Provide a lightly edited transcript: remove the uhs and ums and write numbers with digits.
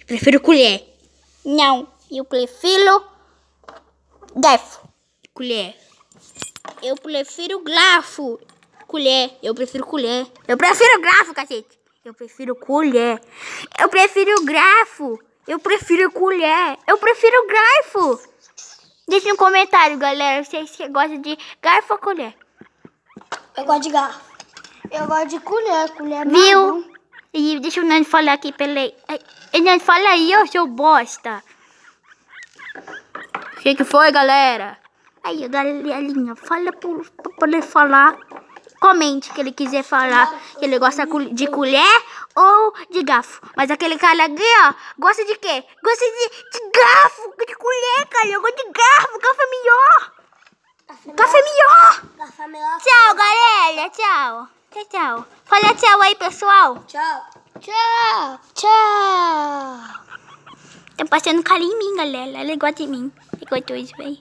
Prefiro colher. Não, eu prefiro garfo. Colher. Eu prefiro garfo. Colher. Eu prefiro colher. Eu prefiro garfo, cacete. Eu prefiro colher. Eu prefiro garfo. Eu prefiro colher. Eu prefiro garfo. Deixa no comentário, galera, se você gosta de garfo ou colher. Eu gosto de garfo. Eu gosto de colher. Colher Viu? marrom. E deixa o Nando falar aqui, peraí. Nando, fala aí, ô seu bosta. O que foi, galera? Aí, galerinha, fala pra poder falar. Comente que ele quiser falar que ele gosta de colher ou de garfo. Mas aquele cara aqui, ó, gosta de quê? Gosta de garfo, de colher, cara. Eu gosto de garfo, garfo é melhor. Garfo é melhor. Garfo é melhor. Tchau, galera. Tchau. Tchau, tchau. Fala tchau aí, pessoal. Tchau. Tchau. Tchau. Tá passando carinho em mim, galera. Ela gosta de mim. Ficou dois, velho.